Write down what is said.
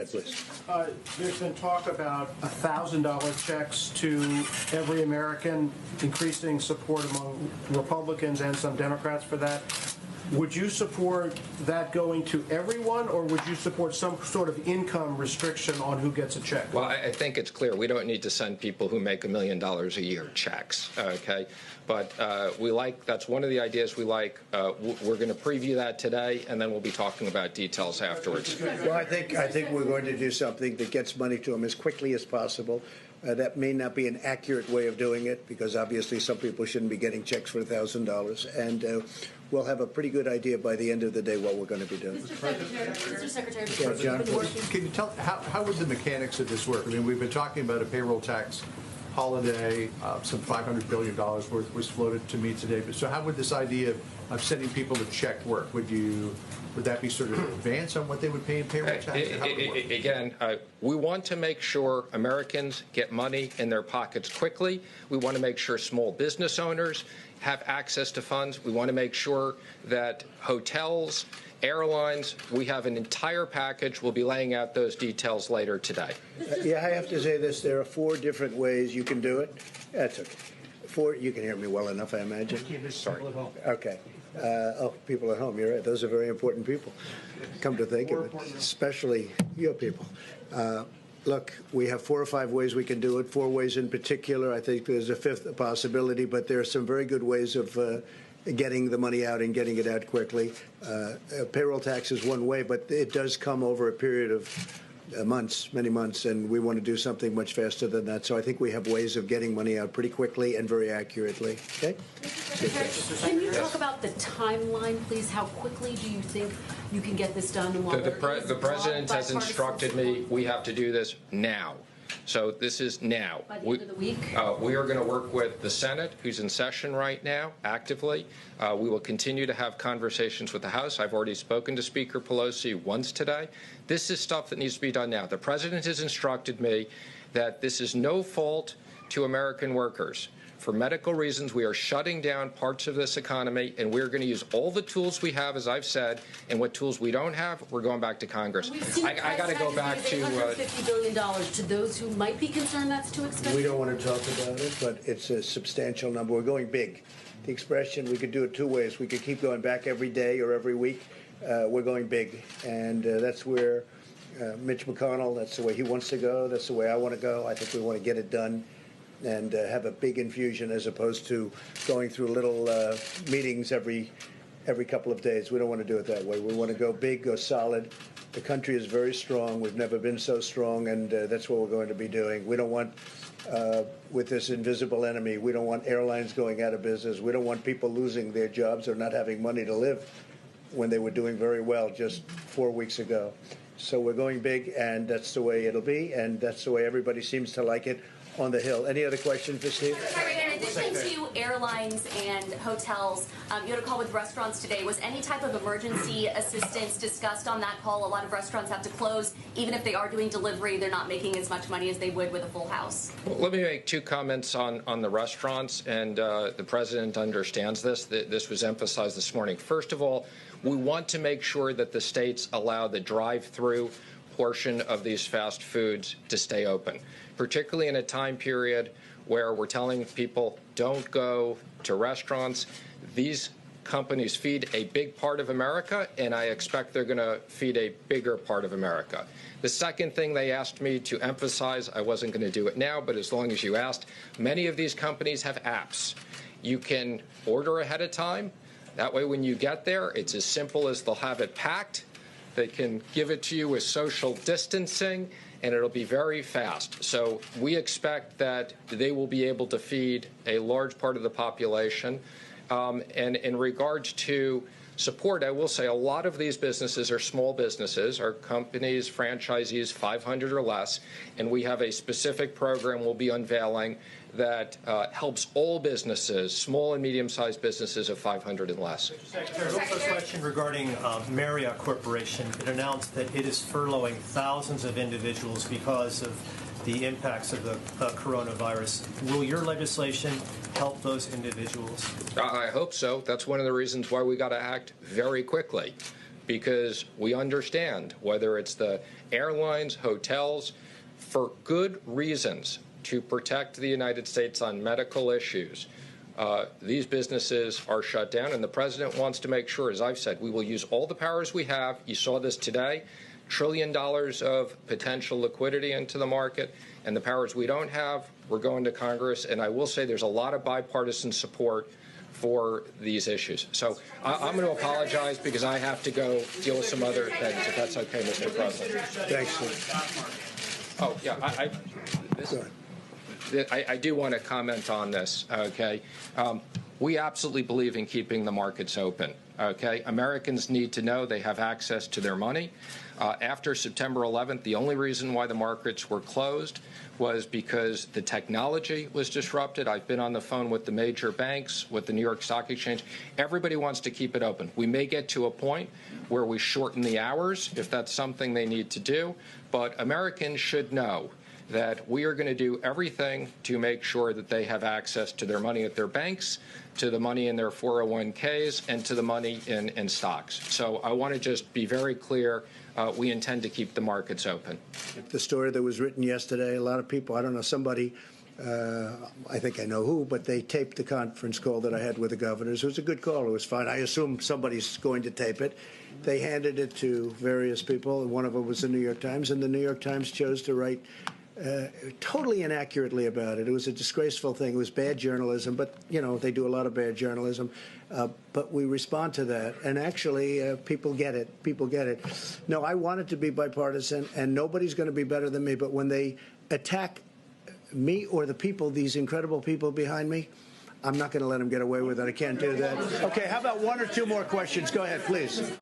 ahead, please. There's been talk about $1,000 checks to every American, increasing support among Republicans and some Democrats for that. Would you support that going to everyone, or would you support some sort of income restriction on who gets a check? Well, I think it's clear we don't need to send people who make $1 million a year checks, okay? But that's one of the ideas we like. We're going to preview that today, and then we'll be talking about details afterwards. Well, I think we're going to do something that gets money to them as quickly as possible. That may not be an accurate way of doing it, because obviously some people shouldn't be getting checks for $1,000. And we'll have a pretty good idea by the end of the day what we're going to be doing. Mr. Secretary, Yeah, John, can you tell how would the mechanics of this work? I mean, we've been talking about a payroll tax holiday. Some $500 billion worth was floated to me today. But so how would this idea of sending people a check work? Would that be sort of an advance on what they would pay in payroll tax? Again, we want to make sure Americans get money in their pockets quickly. We want to make sure small business owners have access to funds. We want to make sure that hotels, airlines, we have an entire package. We'll be laying out those details later today. Yeah, I have to say this. There are 4 different ways you can do it. That's okay. 4, you can hear me well enough, I imagine. Sorry. Okay. People at home, you're right. Those are very important people. Come to think of it, especially your people. Look, we have 4 or 5 ways we can do it, 4 ways in particular. I think there's a 5th possibility, but there are some very good ways of getting the money out and getting it out quickly. Payroll tax is one way, but it does come over a period of months, many months, and we want to do something much faster than that. So I think we have ways of getting money out pretty quickly and very accurately. Okay? Can you talk about the timeline, please? How quickly do you think you can get this done? The president has instructed me we have to do this now. So this is now. By the end of the week? We are going to work with the Senate, who's in session right now, actively. We will continue to have conversations with the House. I've already spoken to Speaker Pelosi once today. This is stuff that needs to be done now. The president has instructed me that this is no fault to American workers. For medical reasons, we are shutting down parts of this economy, and we're going to use all the tools we have, as I've said, and what tools we don't have, we're going back to Congress. I got to go back to $850 billion to those who might be concerned that's too expensive. We don't want to talk about it, but it's a substantial number. We're going big. The expression, we could do it 2 ways. We could keep going back every day or every week. We're going big, and that's where Mitch McConnell, that's the way he wants to go. That's the way I want to go. I think we want to get it done and have a big infusion as opposed to going through little meetings every couple of days. We don't want to do it that way. We want to go big, go solid. The country is very strong. We've never been so strong, and that's what we're going to be doing. We don't want, with this invisible enemy, we don't want airlines going out of business. We don't want people losing their jobs or not having money to live when they were doing very well just 4 weeks ago. So we're going big, and that's the way it'll be, and that's the way everybody seems to like it on the Hill. Any other questions for Steve? In addition to airlines and hotels, you had a call with restaurants today. Was any type of emergency assistance discussed on that call? A lot of restaurants have to close. Even if they are doing delivery, they're not making as much money as they would with a full house. Well, let me make 2 comments on the restaurants, and the president understands this. This was emphasized this morning. First of all, we want to make sure that the states allow the drive-through portion of these fast foods to stay open, particularly in a time period where we're telling people don't go to restaurants. These companies feed a big part of America, and I expect they're going to feed a bigger part of America. The second thing they asked me to emphasize, I wasn't going to do it now, but as long as you asked, many of these companies have apps. You can order ahead of time. That way, when you get there, it's as simple as they'll have it packed. They can give it to you with social distancing, and it'll be very fast. So we expect that they will be able to feed a large part of the population. And in regards to support, I will say a lot of these businesses are small businesses, are companies, franchisees, 500 or less, and we have a specific program we'll be unveiling that helps all businesses, small and medium-sized businesses of 500 and less. Secretary, also a question regarding Marriott Corporation. It announced that it is furloughing thousands of individuals because of the impacts of the coronavirus. Will your legislation help those individuals? I hope so. That's one of the reasons why we got to act very quickly. because we understand whether it's the airlines, hotels, for good reasons to protect the United States on medical issues. These businesses are shut down, and the president wants to make sure, as I've said, we will use all the powers we have. You saw this today, $1 trillion of potential liquidity into the market, and the powers we don't have, we're going to Congress. And I will say there's a lot of bipartisan support for these issues. So I'm going to apologize because I have to go deal with some other things, if that's okay, Mr. President. Thanks. Oh, yeah, I do want to comment on this, okay? We absolutely believe in keeping the markets open, okay? Americans need to know they have access to their money. After September 11th, the only reason why the markets were closed was because the technology was disrupted. I've been on the phone with the major banks, with the New York Stock Exchange. Everybody wants to keep it open. We may get to a point where we shorten the hours if that's something they need to do, but Americans should know that we are going to do everything to make sure that they have access to their money at their banks, to the money in their 401ks, and to the money in stocks. So I want to just be very clear. We intend to keep the markets open. The story that was written yesterday, a lot of people, I don't know, somebody, I think I know who, but they taped the conference call that I had with the governors. It was a good call. It was fine. I assume somebody's going to tape it. They handed it to various people, and one of them was the New York Times, and the New York Times chose to write totally inaccurately about it. It was a disgraceful thing. It was bad journalism, but, you know, they do a lot of bad journalism. But we respond to that. And actually, people get it. People get it. No, I want it to be bipartisan, and nobody's going to be better than me. But when they attack me or the people, these incredible people behind me, I'm not going to let them get away with it. I can't do that. Okay, how about one or two more questions? Go ahead, please.